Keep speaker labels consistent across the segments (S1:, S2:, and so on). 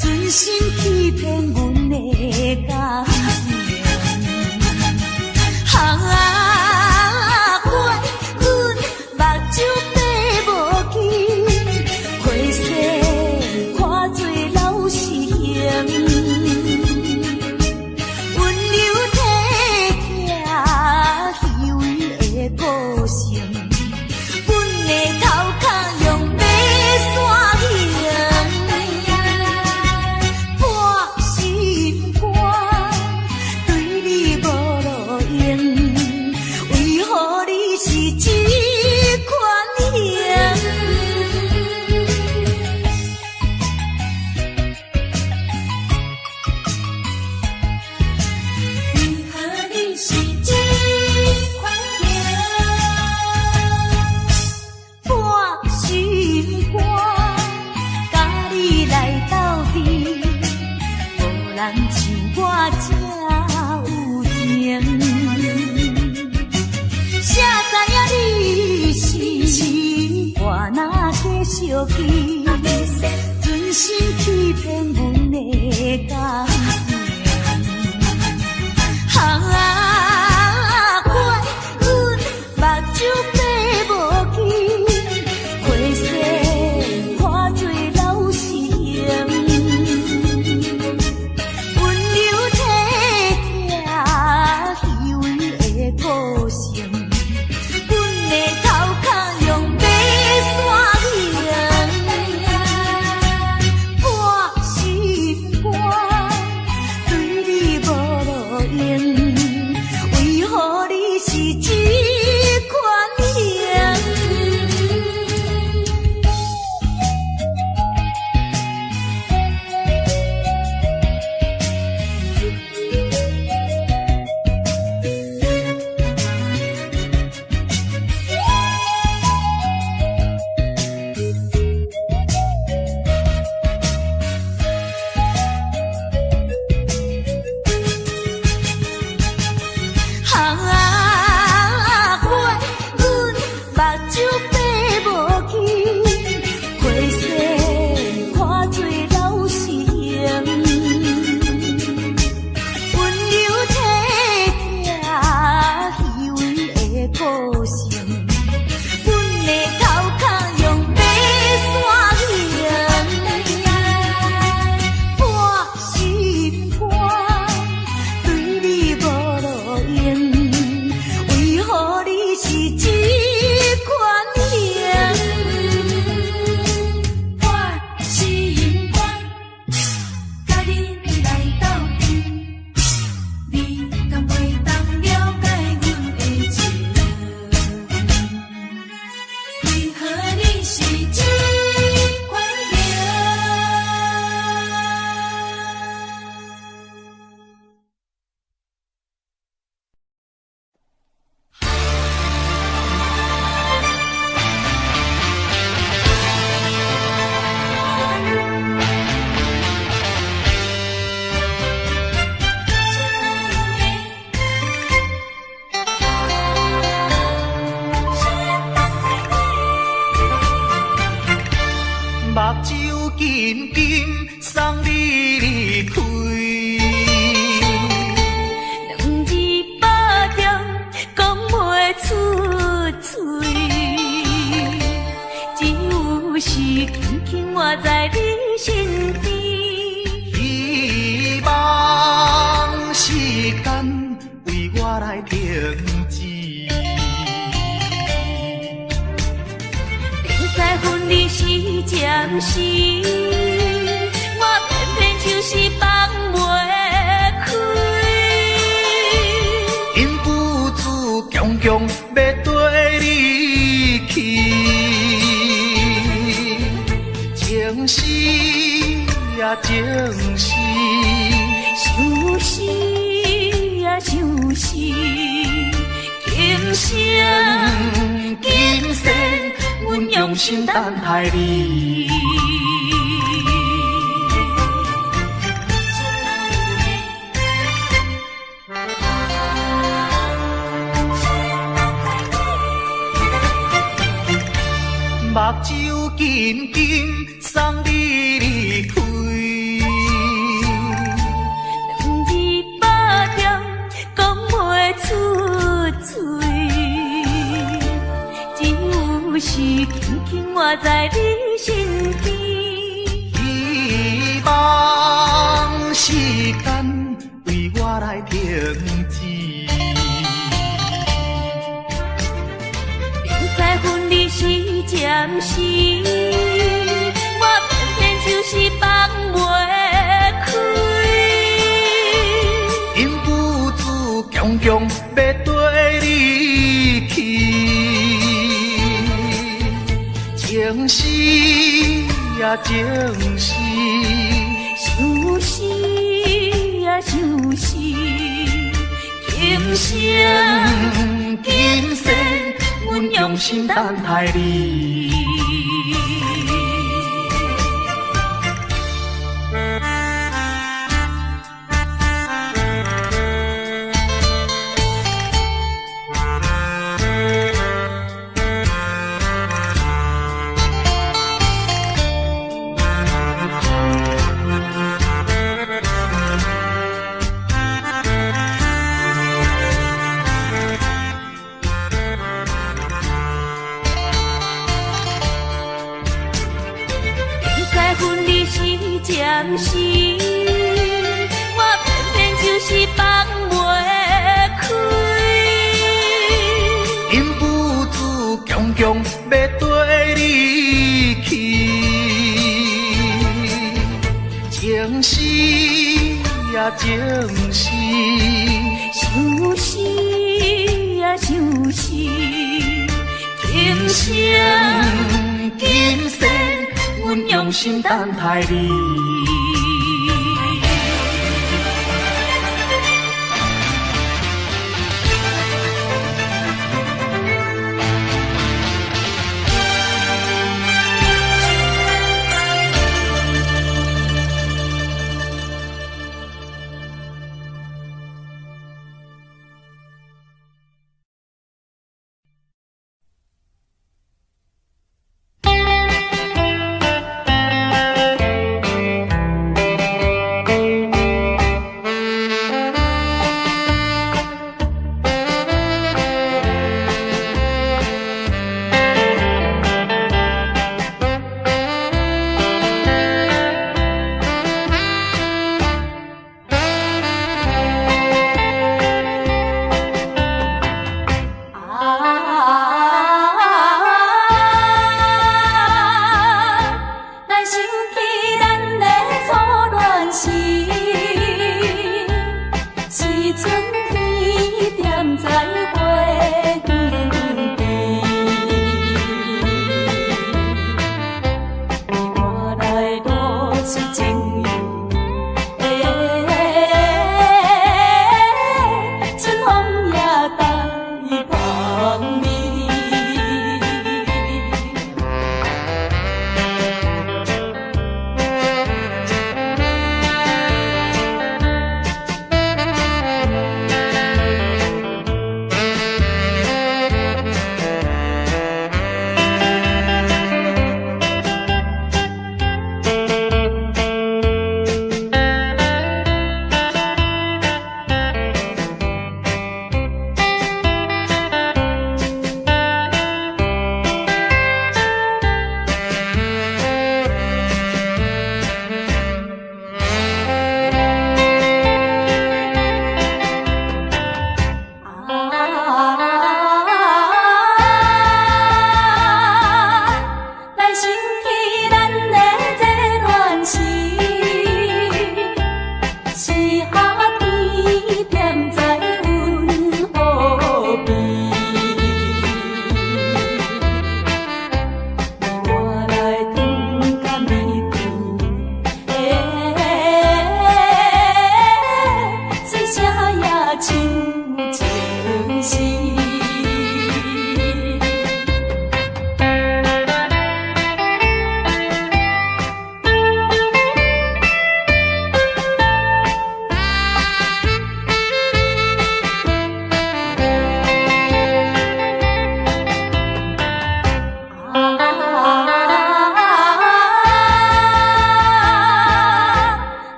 S1: 真心欺骗阮的感情，啊，阮目睭闭无紧，花世看做老实形，温柔体贴虚伪的个性，阮的头壳用马线真心欺骗阮的感情，啊，阮目睭闭无紧，花世看做老实形，温柔体贴虚伪的个性，阮的头壳用马
S2: 睭紧紧送你离开，
S1: 两字保重，讲袂出嘴，只有是轻轻活在你身边。
S2: 希望时间为我来停止。
S1: 在分离时暂时，我偏偏就是放袂开。
S2: 死呀情死，
S1: 想死呀想死，今生今世，阮用心等待你。
S2: 目睭紧紧送你离开，
S1: 两字百点讲袂出嘴，只有是轻轻活在你身边。
S2: 希望时间为我来停止。
S1: 在分离时暂时，我偏偏就是放袂开。
S2: 因父子强强要跟你去，情死呀情死，
S1: 想死呀想死，今生今世，阮用心等待你。暂时，我偏偏就是放袂开。
S2: 因父子强强要跟你去，情死呀情死，
S1: 想死呀想死，今生今世，阮用心等待你。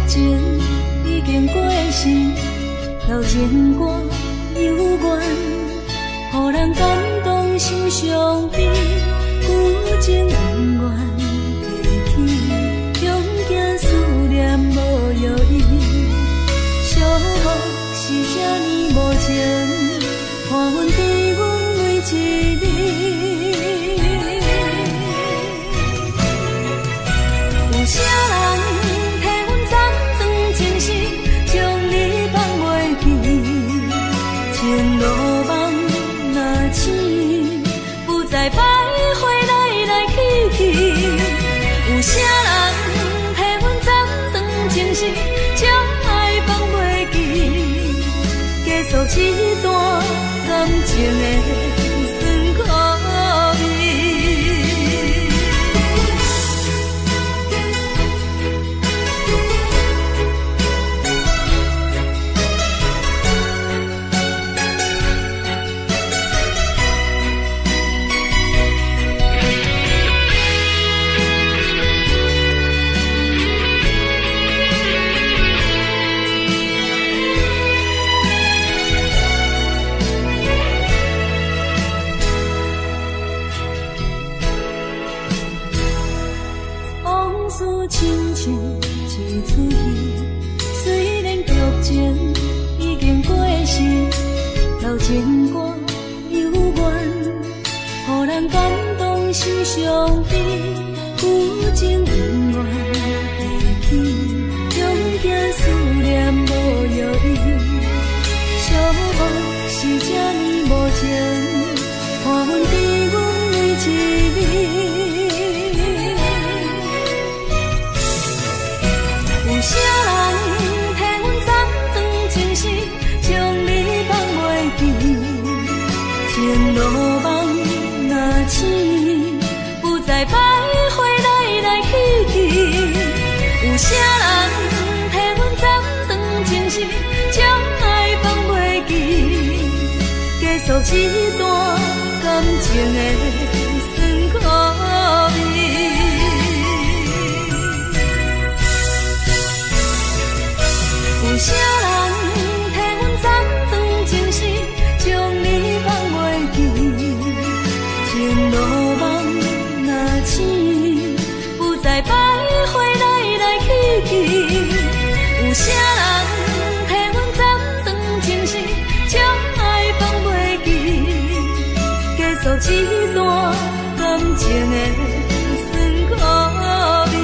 S1: 情已经过时，老情歌犹原，予人感动心伤悲，旧情永远提起，恐惊思念无药医，寂寞是这呢无情，看阮伫阮每一日。有啥人替阮斩断情丝，将你放袂记？情路梦若醒，不再徘徊来来去去。有啥人替阮斩断情丝，将爱放袂记？结束这段感情的酸苦味。亲像一出戏，虽然剧情已经过时，老情歌犹原，予人感动心伤悲，旧情永远提起，恐惊思念无药医，寂寞是这呢无情，看阮伫阮每一日。有啥人替阮斩断情丝，将你放袂记？情路梦若醒，不再徘徊来来去去。有啥人替阮斩断情丝，将爱放袂记？结束这段感情的酸苦味。有啥人替阮斩断情丝，将你放袂记？情路梦若醒，不再徘徊来来去去。有啥人替阮斩断情丝，将爱放袂记？结束这段感情的酸苦味。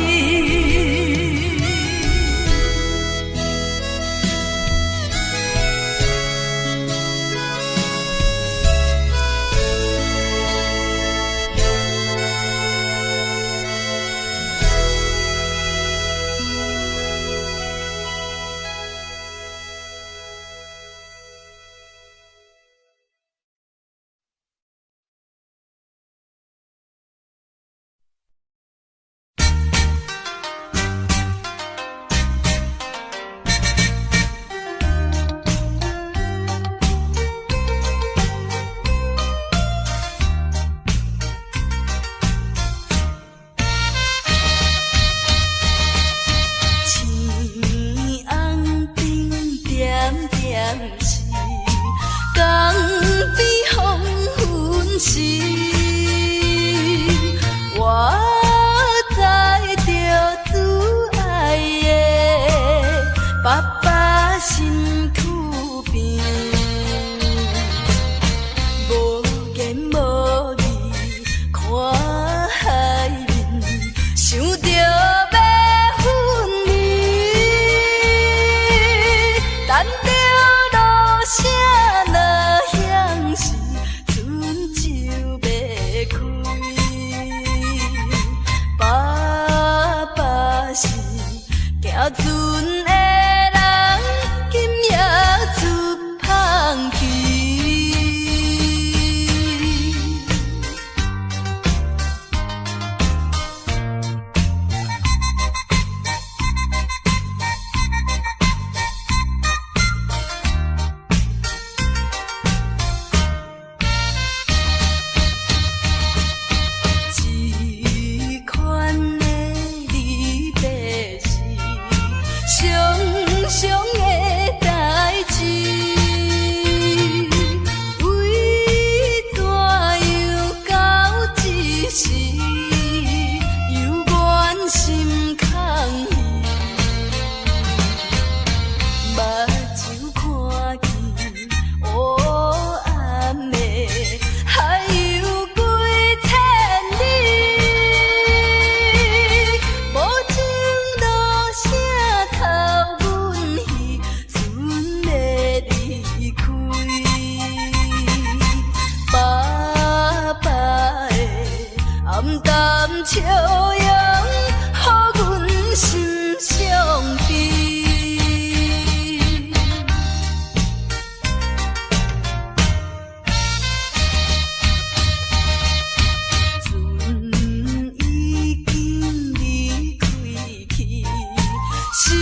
S1: 心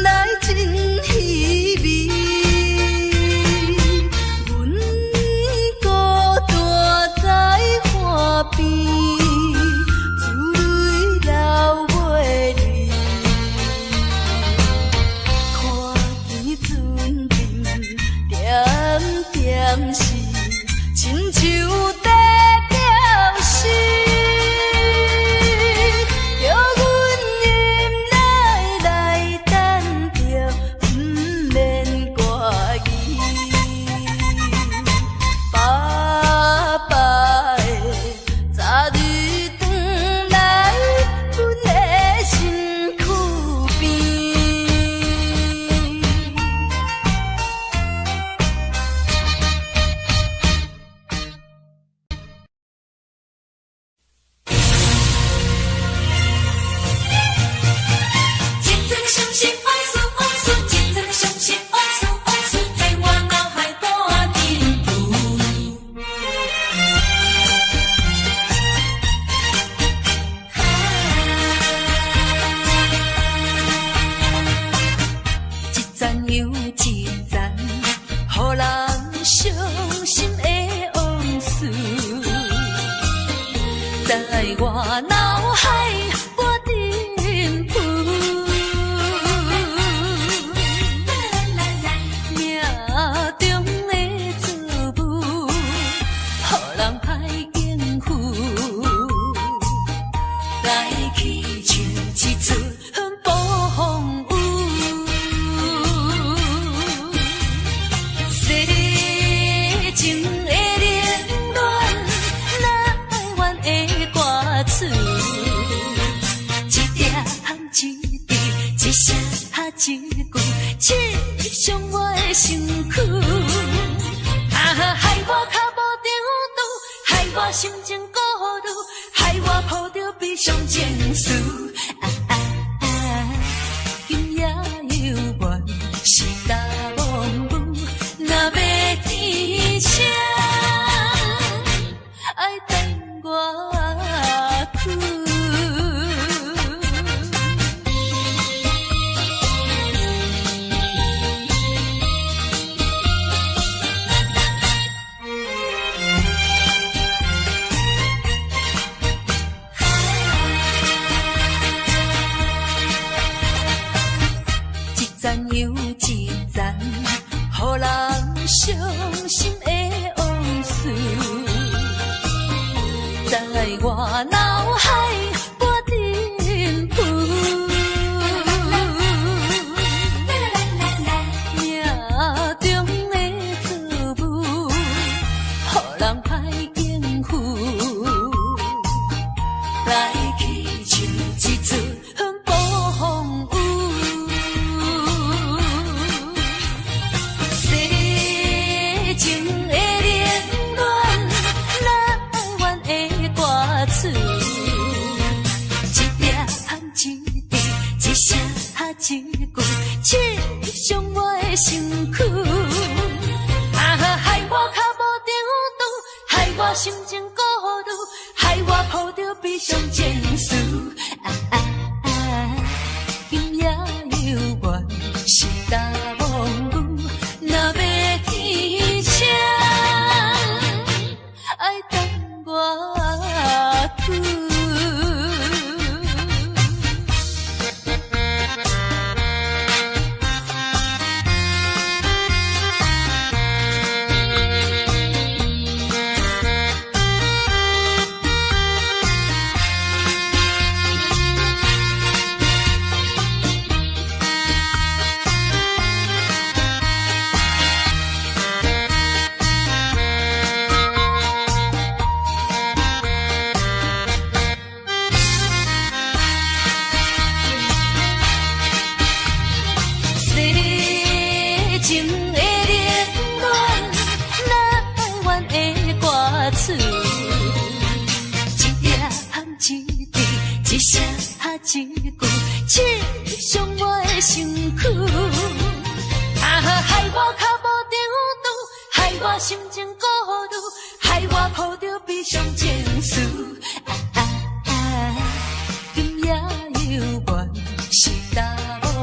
S1: 内真稀微。阮孤单在花边，珠泪流袂离。看见船阵点点是，亲像在调戏。
S3: 心情孤独，害我抱着悲伤情绪。今夜犹原是答无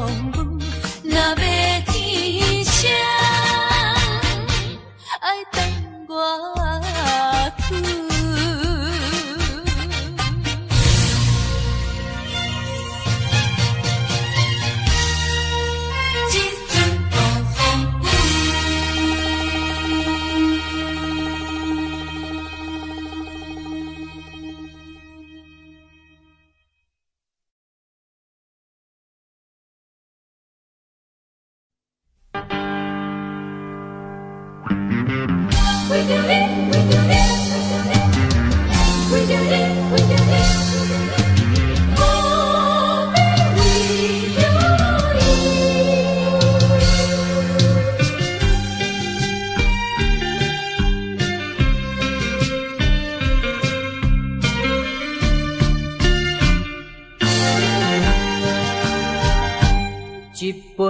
S2: 一杯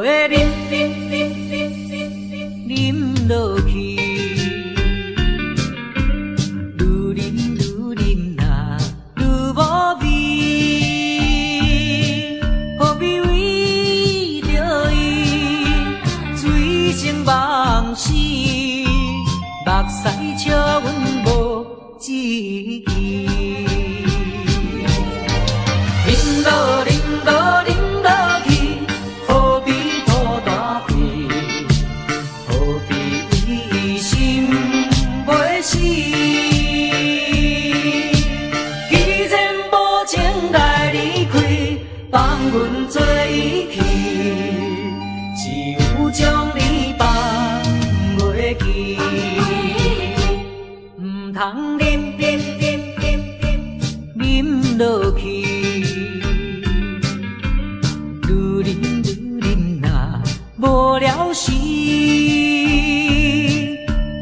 S2: 饮落去，愈饮呐愈无味，何必为着伊醉生梦死？目屎笑阮无志气，饮落饮落饮落去。放阮做伊去，只有将你放袂记。唔通饮落去，愈饮呐无了时，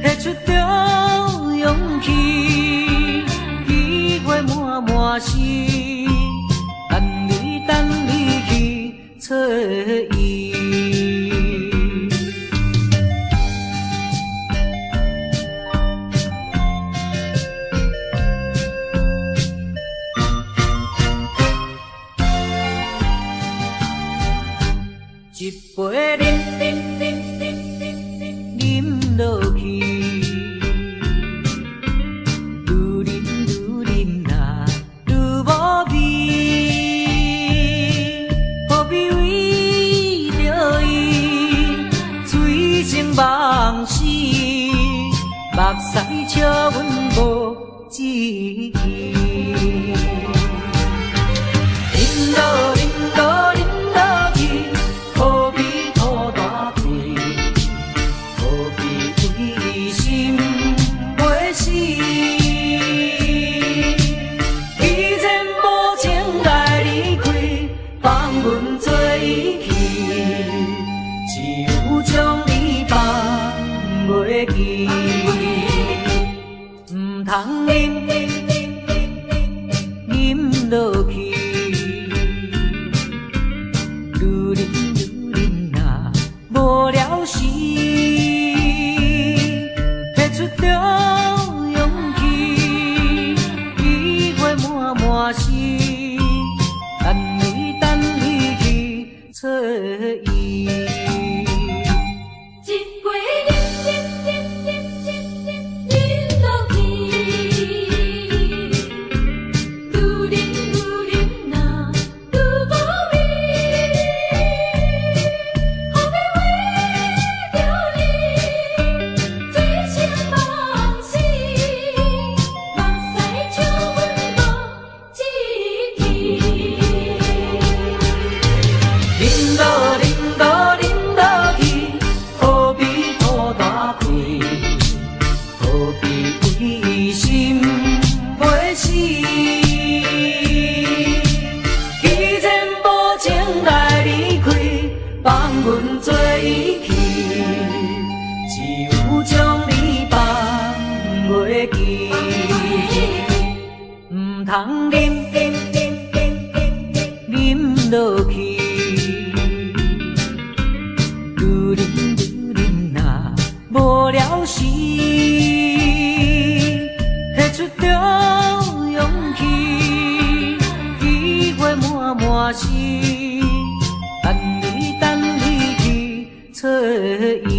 S2: 摕出着勇气，机会满心。等你去找伊，一杯饮落去，愈饮呐愈无味。梦死，目屎笑阮无志气。饮落饮落饮落去，何必吐大气？何必为心袂死？既然无情来离开，放阮做伊去，只有将你放袂记，唔通饮落去，愈饮呐无了时，摕出着勇气，机会满心，等你去找伊。唔通饮落去，愈饮呐无了时，摕出着勇气，机会满心，等你去找伊。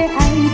S1: 爱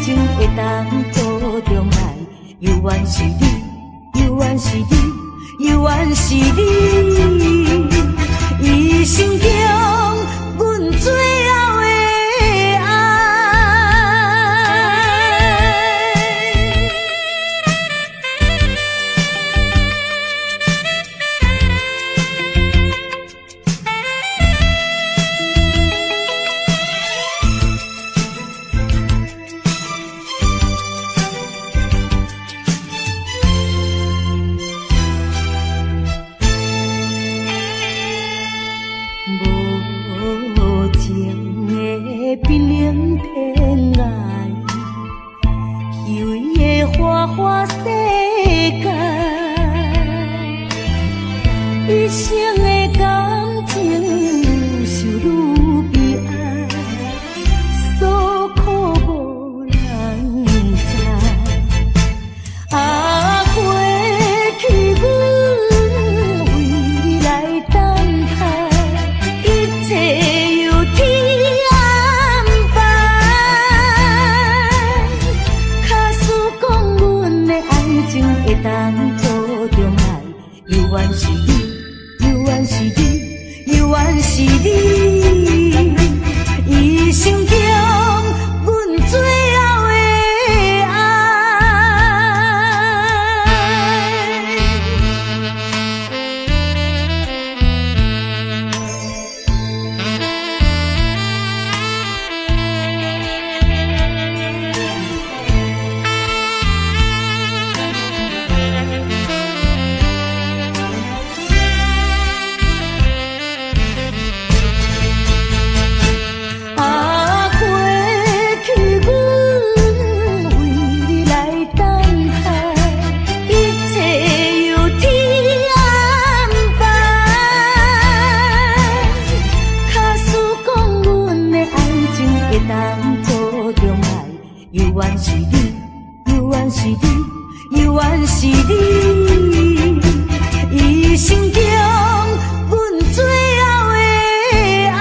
S1: 冰冷天涯，虚伪的花花世界，一生的感情受愈悲哀，诉苦无人知。啊，过去阮为你来等待，一切由天安排。假使讲阮的爱情会当做重来，犹原是你，犹原是你，犹原是你，一生中阮最后的爱。啊，过去阮为你来等待，一切由天安排。假使讲阮的爱情会当做重来，犹原是你，犹原是你，犹原是你，一生中阮最后的爱。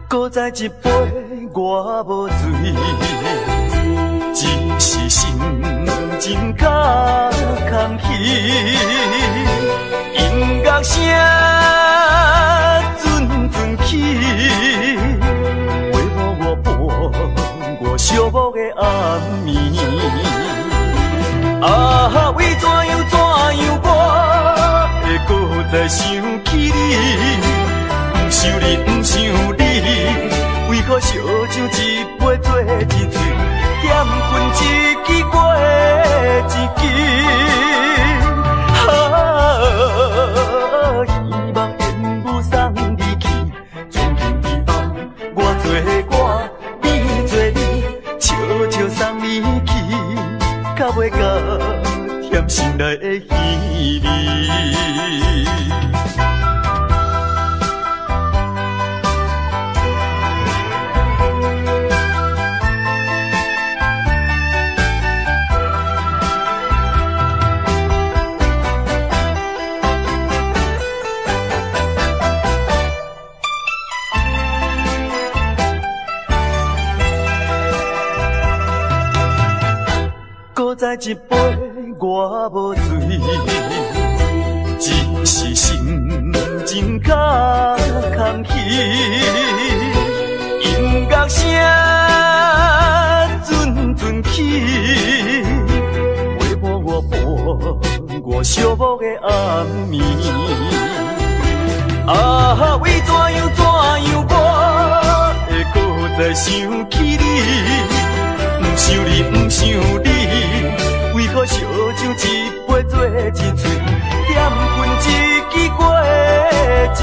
S4: 搁再一杯我无醉，只是心情较空虚。音乐声阵阵起，陪伴我伴我寂寞的暗暝。啊，为怎样我会搁再想起你？不想你，不想你，为何烧酒一杯做一醉，点分一支过一支。希望烟雾送你去，从今以后我做我，你做你，悄悄送你去，较袂甲甜心内的稀微。搁再一杯我无醉，只是心情较空虚。音乐声阵阵起，陪伴我伴我寂寞的暗暝。啊，为怎样我会搁再想起你？不想你，不想你，为何烧酒一杯做一醉，点分一支过一支。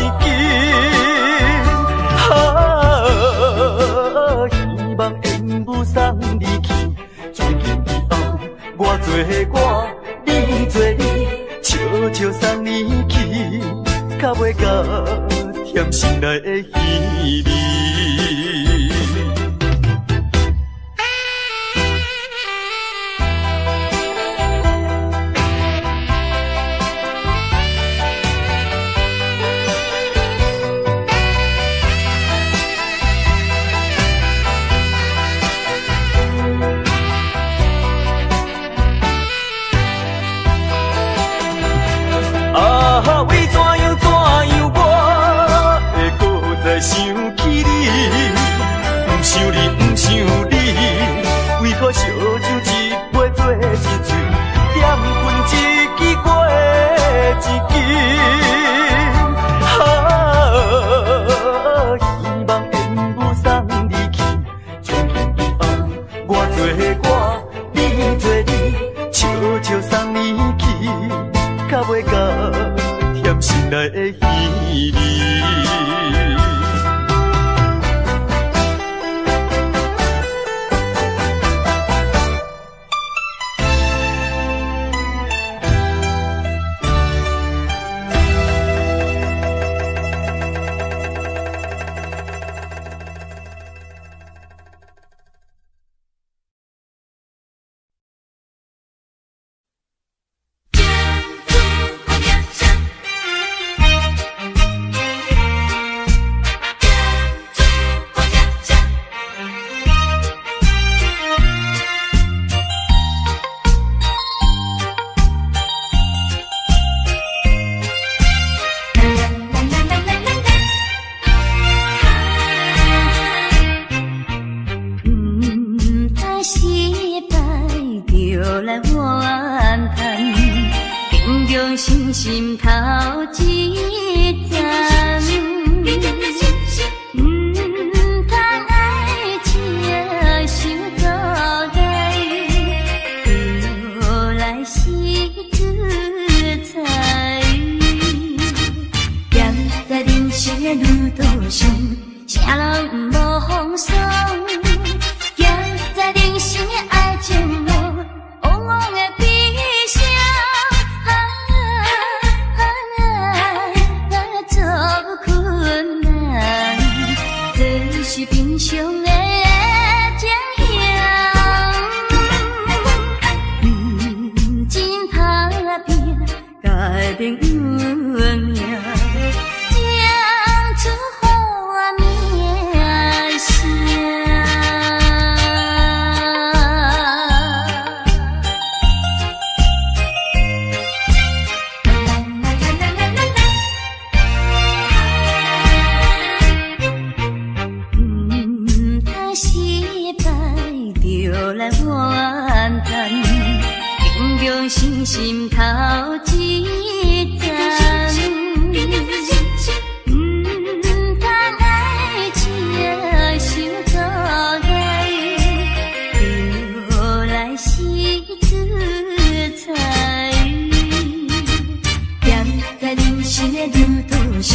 S4: 希望烟雾送你去，从今以后我做我，你做你，悄悄送你去，较袂甲甜心内的稀微。想起你，不想你，不想你，为何烧酒一杯做一醉，点分一支过一支。希望缘无送你去，将牵一后，我做我，你做你，悄悄送你去，到尾到甜心内的稀里。
S1: 心头一站，通爱情想做来，就来是自在。站在人生的路途上，啥人无风霜？站在人生的爱情路，往往的悲伤。是平常的情形，真打拼改变运命，唱出好名声。来怨叹，平常心心头一站，通爱情想做来，就来是自在。站在人生的路途上，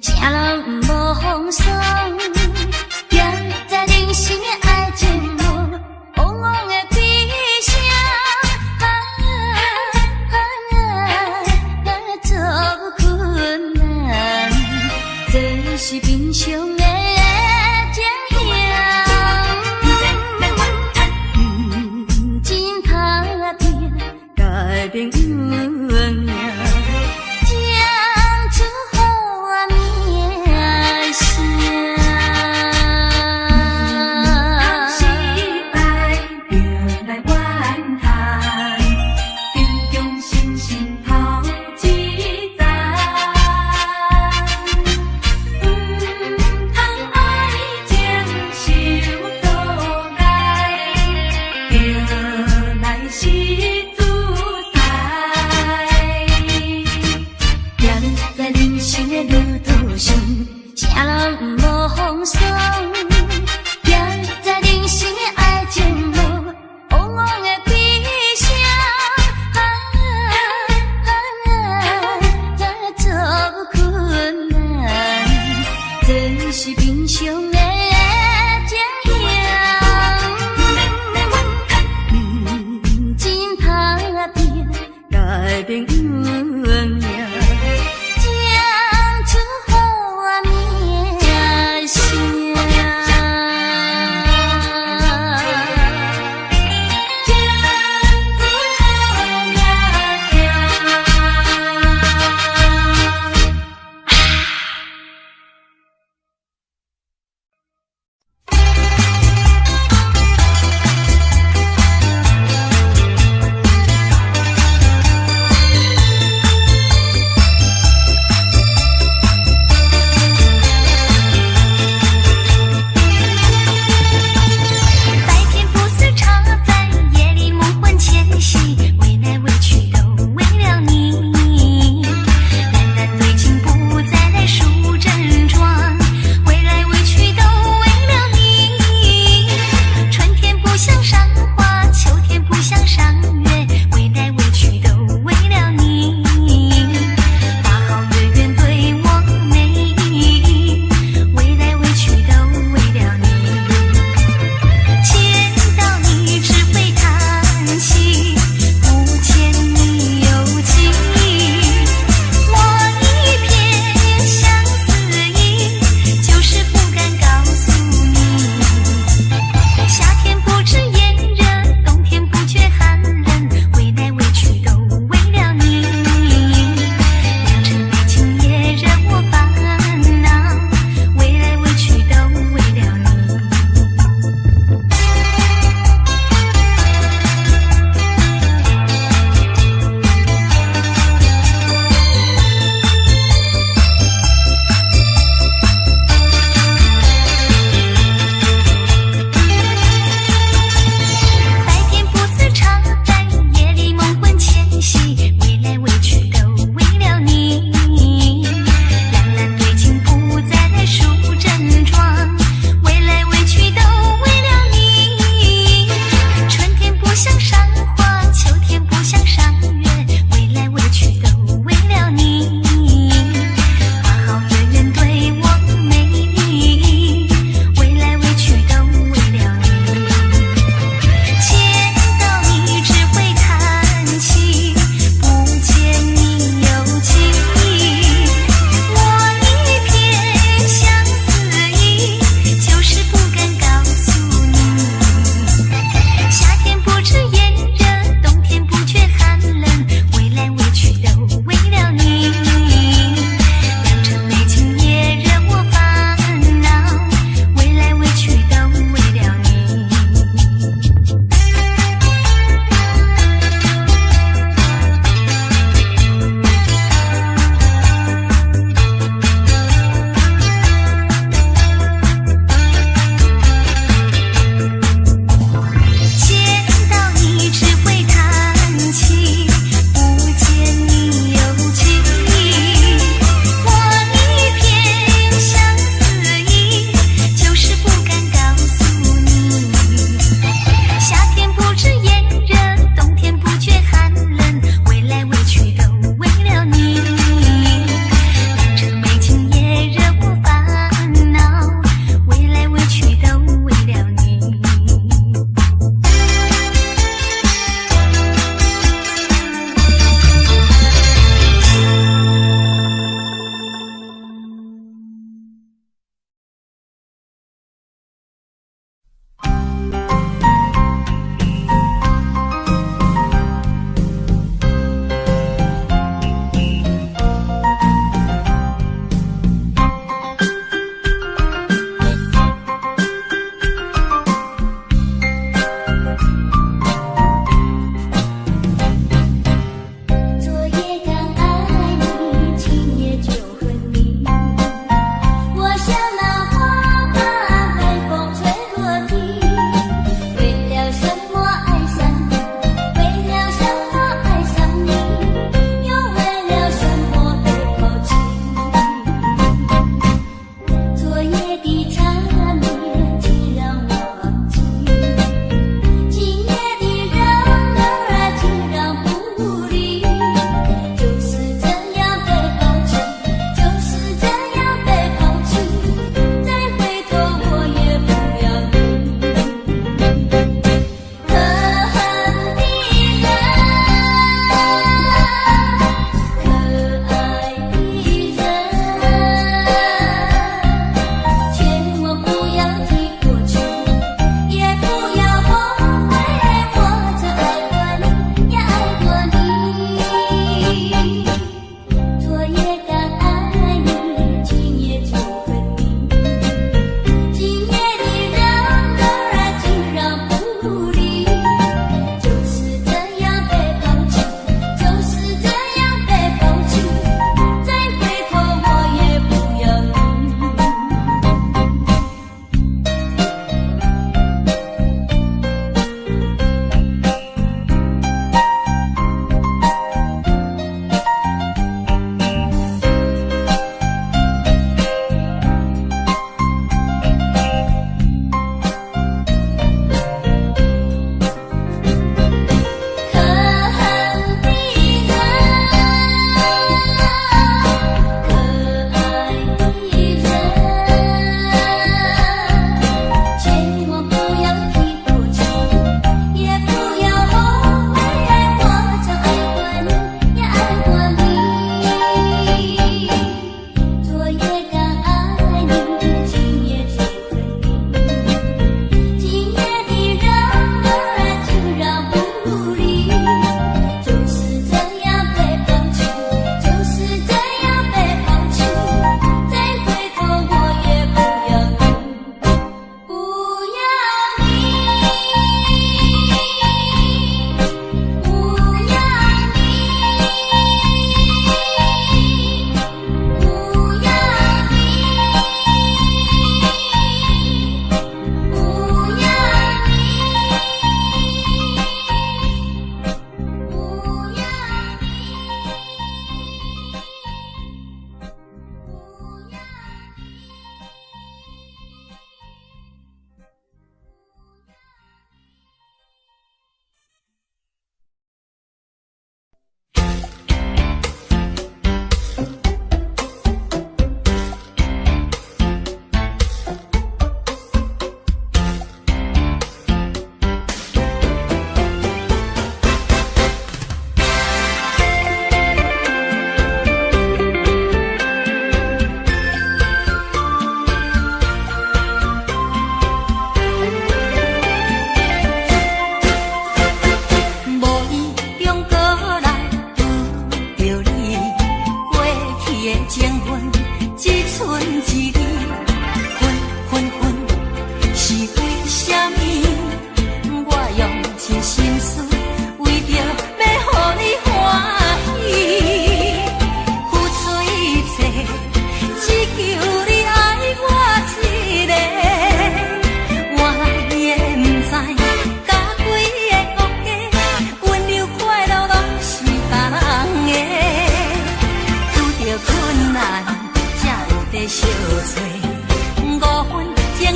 S1: 啥人无风霜？站在人生的爱情路，往往的悲伤，做困难，这是平常的情形，真打拼改变运命，唱出好名声。啥人无风霜？站在人生的爱情路，往往的悲伤，做困难，这是平常的情形，真打拼改变运命。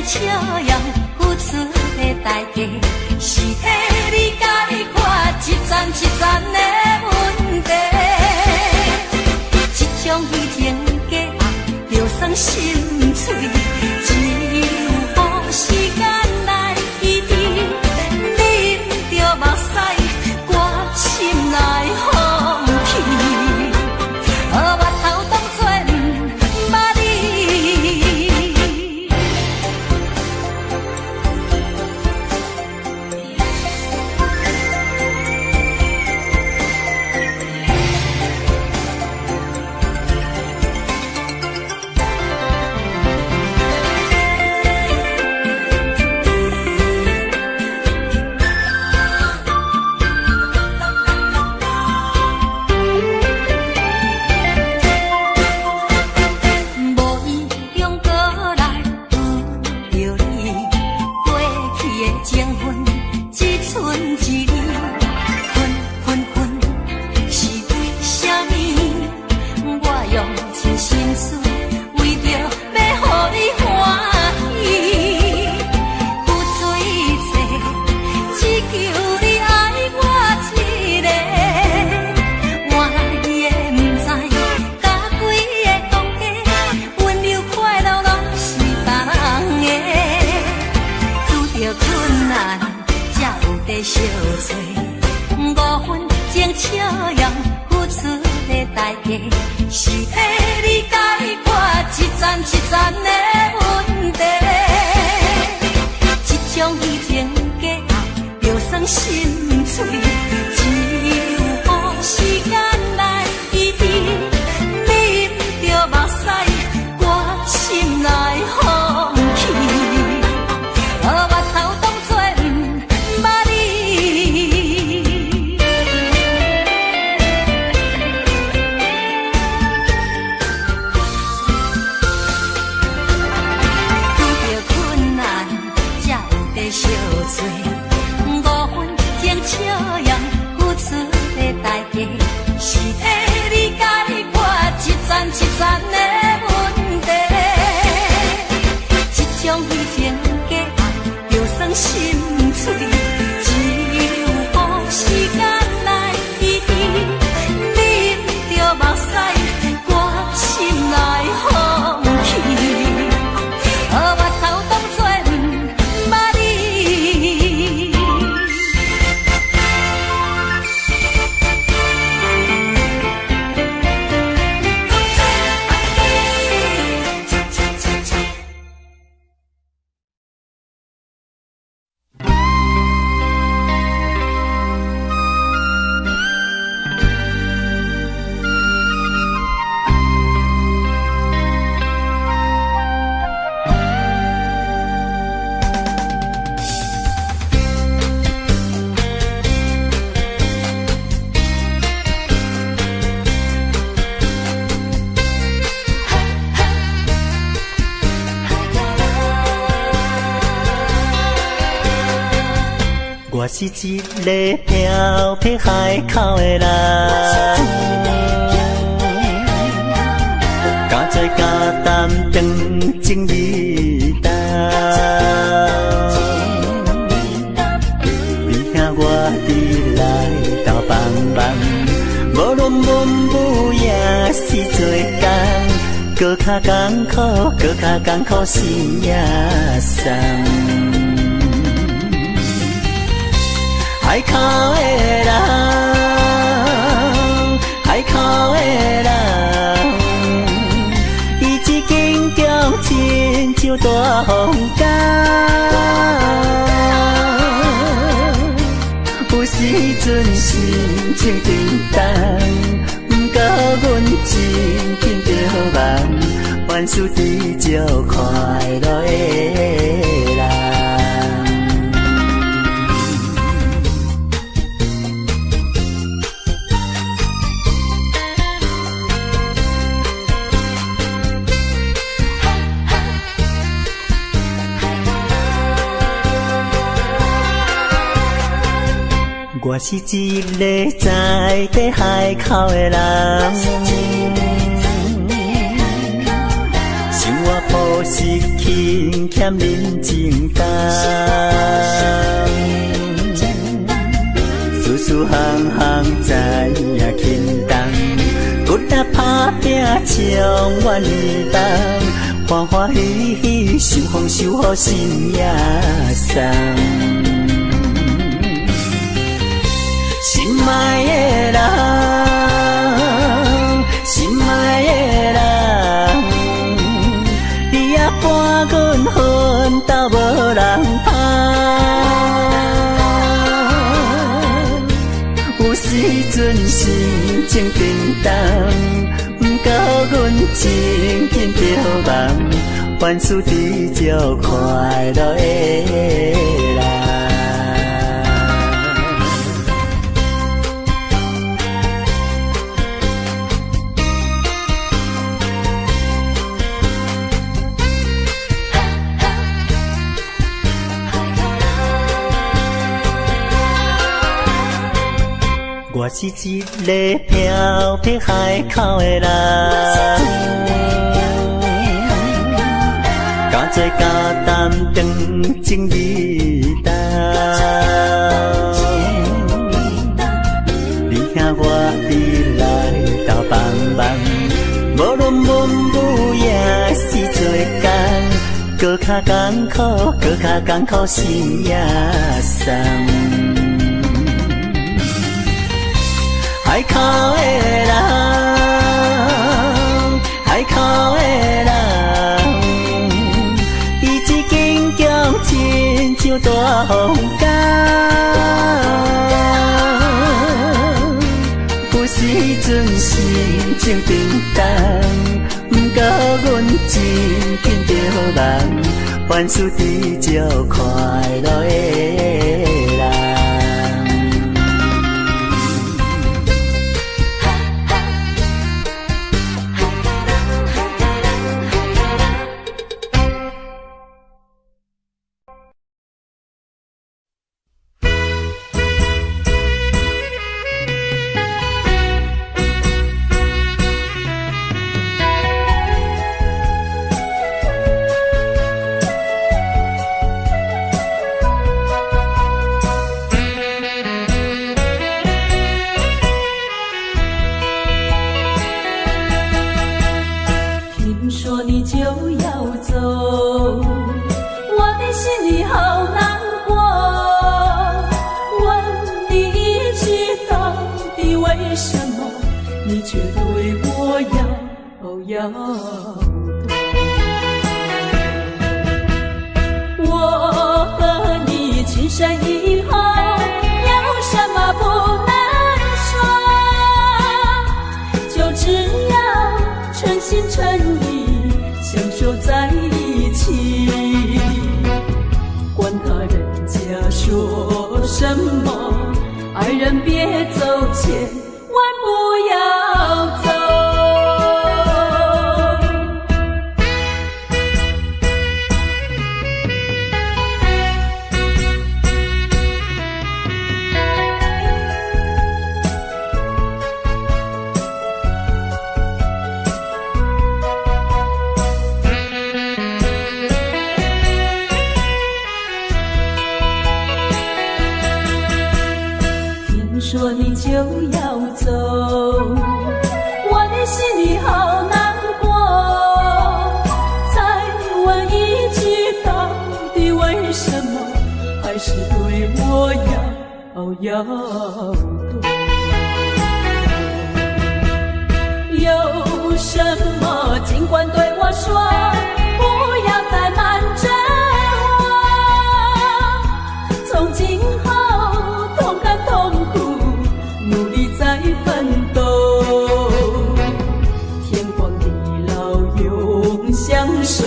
S1: 笑容付出的代价，是替你解决一层一层的问题。这种虚情假意，就算心碎，只有予时间来医治。啉着目屎，我心内风起，目头当作毋捌你。相找5分钟笑容付出的代价，是替你解决一层一层的问题。这种虚情假意，就算心碎，只有予时间来医治。啉着目屎，我心内风起，目头当作毋捌你。遇到困难，才有在相找，5分钟笑容付出的代价，是替你解决一层一层的问题。这种虚情假意，就算心碎，只有予时间来医治。啉着目屎，我心内风起，目头当作毋捌你。
S5: 我是一个漂泊海口的人，加做加担当情义担，你听我伫来斗帮忙，无论文武也是做工，搁较艰苦，搁较艰苦心也酸。海口的人，海口的人，伊一见中亲像大风干，有时阵心情沉重，不过阮真紧着梦，万事知足快乐的人。我是一个在地海口的人，生活朴实轻巧欠人情重，事事行行知影轻重，骨力打拼将怨儿重，欢欢喜喜受风受雨心也送。心爱的人，心爱的人，你也伴阮奋斗无人芳。有时阵心情沉重，不甲阮情紧着梦，凡事知足快乐的人。我是一个漂泊海口的人，加做加担当情义重，你兄我伫来斗帮忙，无论文武也是做工，搁较艰苦，搁较艰苦心也酸。海口的人，海口的人，伊一根强亲像大风干，有时阵心情沉重，不甲阮情紧着梦，凡事知足快乐的人。
S1: 说你就要走，我的心里好难过。再问一句，到底为什么还是对我要躲？有什么尽管对我说，不要再瞒着我。从今后同甘同苦，努力再奋斗。天荒地老永相守，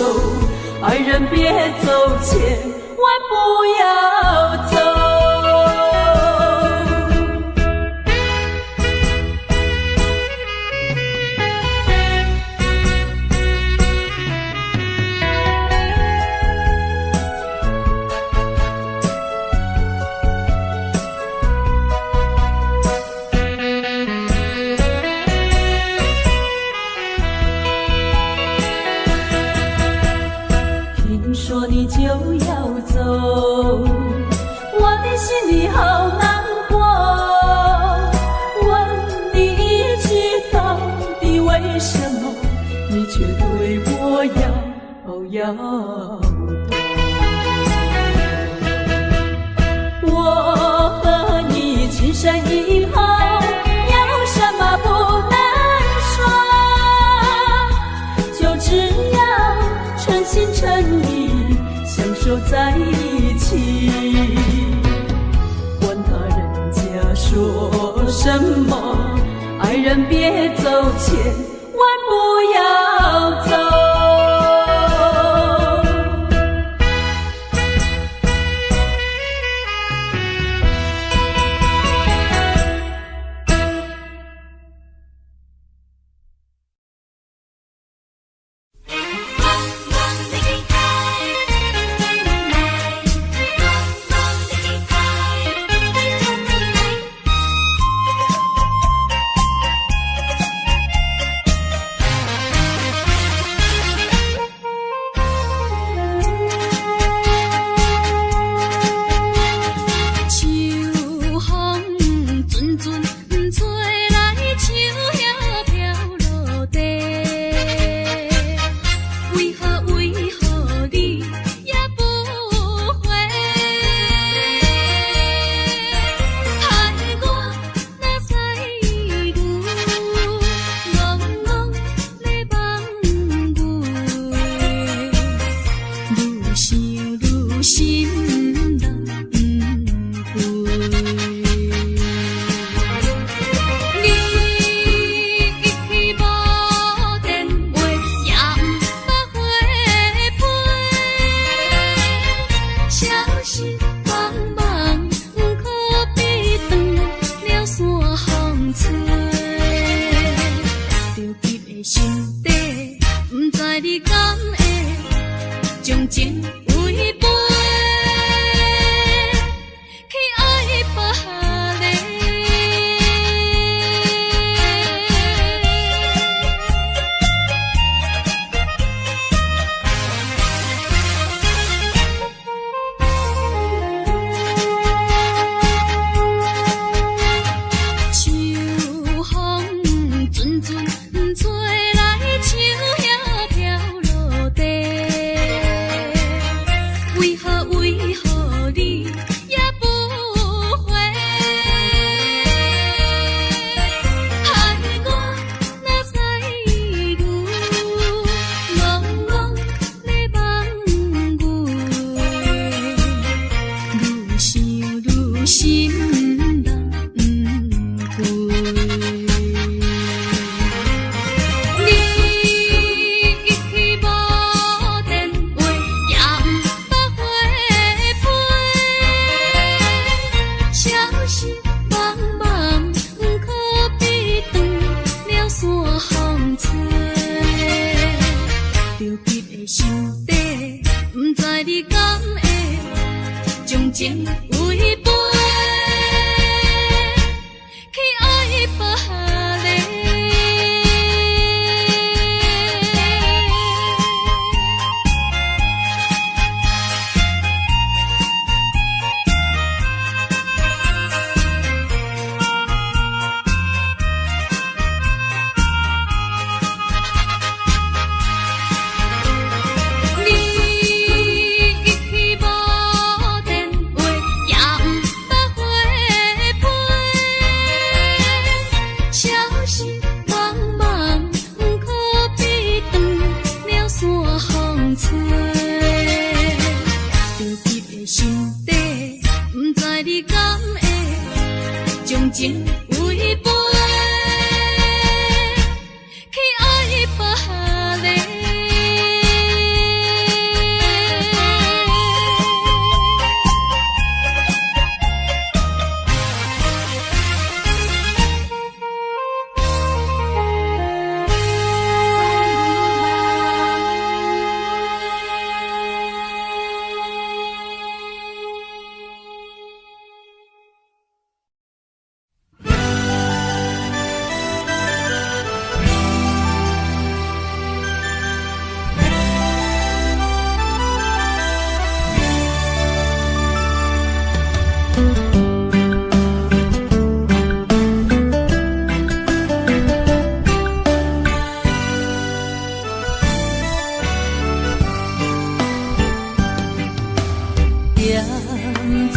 S1: 爱人别走，千万不要走。听说你就要走，我的心里好难过。问你一句，到底为什么你却对我要我和你情深以后，有什么不能说？就只要诚心诚意相守在一起。管他人家说什么，爱人别走，千万不要走。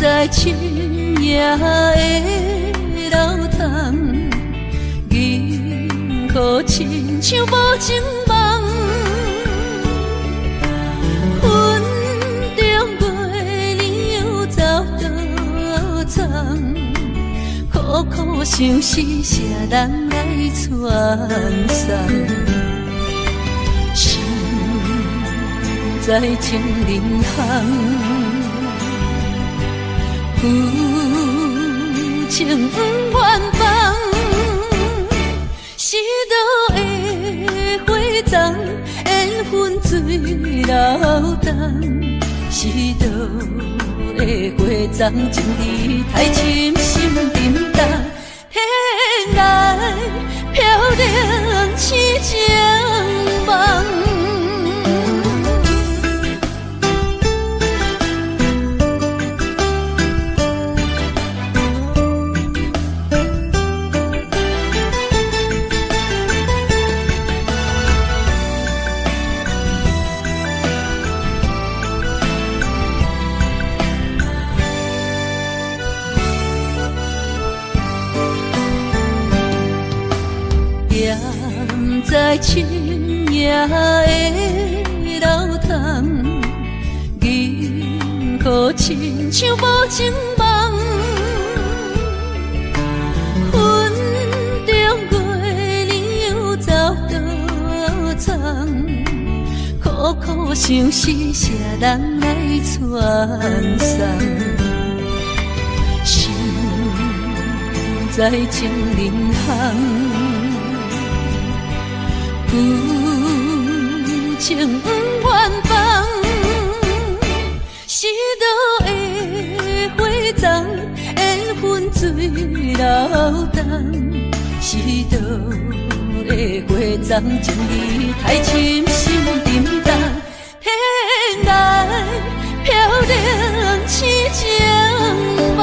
S1: 在深夜的楼堂，银河亲像无情梦，云中月亮又走倒藏，苦苦相思谁人来传送？心在情人行。旧情不愿放，是倒的花丛，缘分水流动，是倒的花丛，情义太深，心沉重，天来飘零痴情梦。在深夜的楼堂，银河亲像无情梦，云中月亮又走倒藏，苦苦相思谁人来传送？心在情人行。旧情不愿放，是倒的花丛，缘分水流动，是倒的花丛，情义太深，心沉重，天来飘零痴情梦。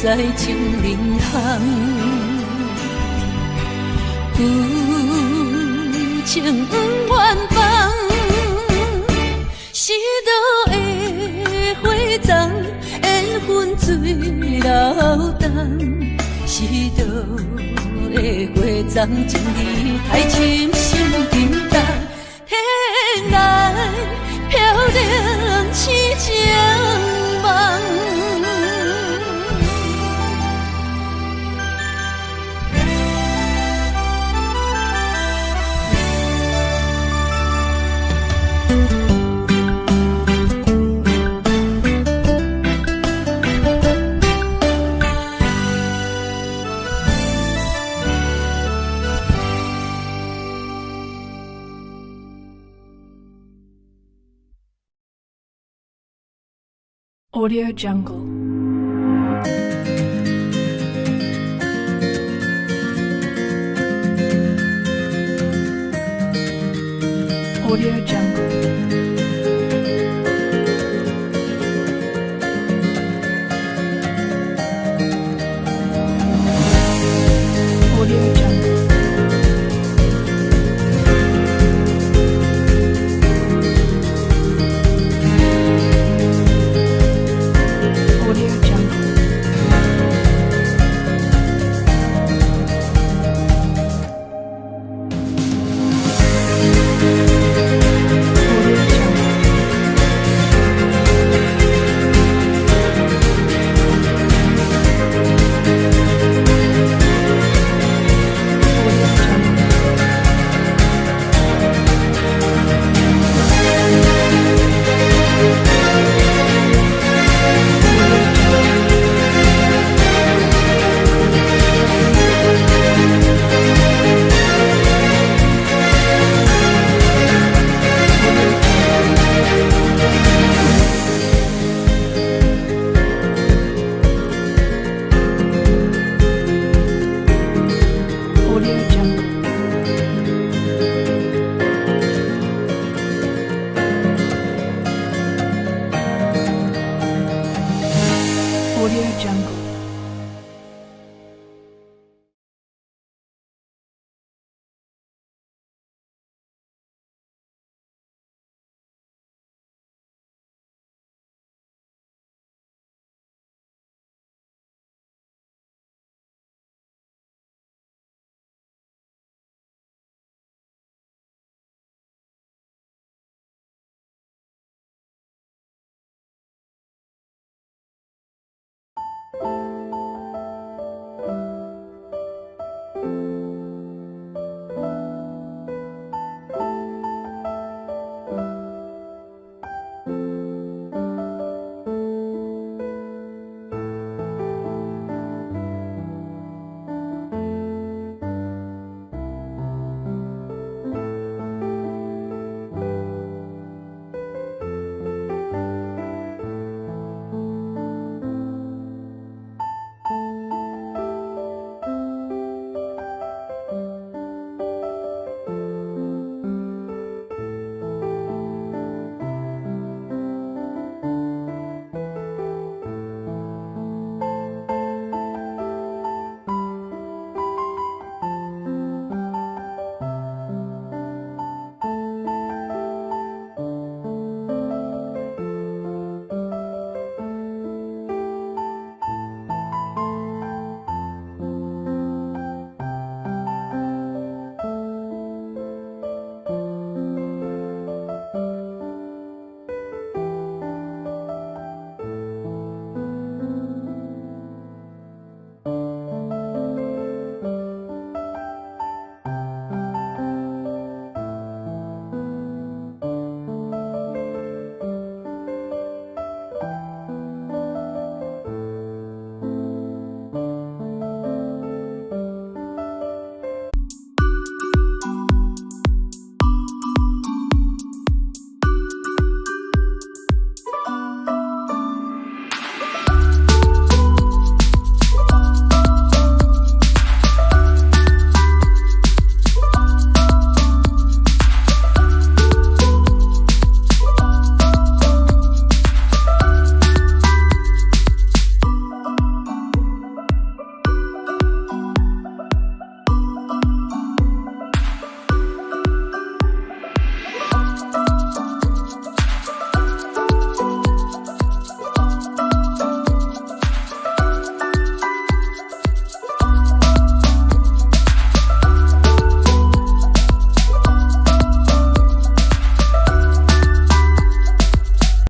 S1: 在情人行，旧情不愿放，是倒的花丛，缘分水流动，是倒的花丛，情义太深，心沉重，天来飘零痴情梦。
S6: Audio Jungle. Audio Jungle. Audio Jungle. Jungle.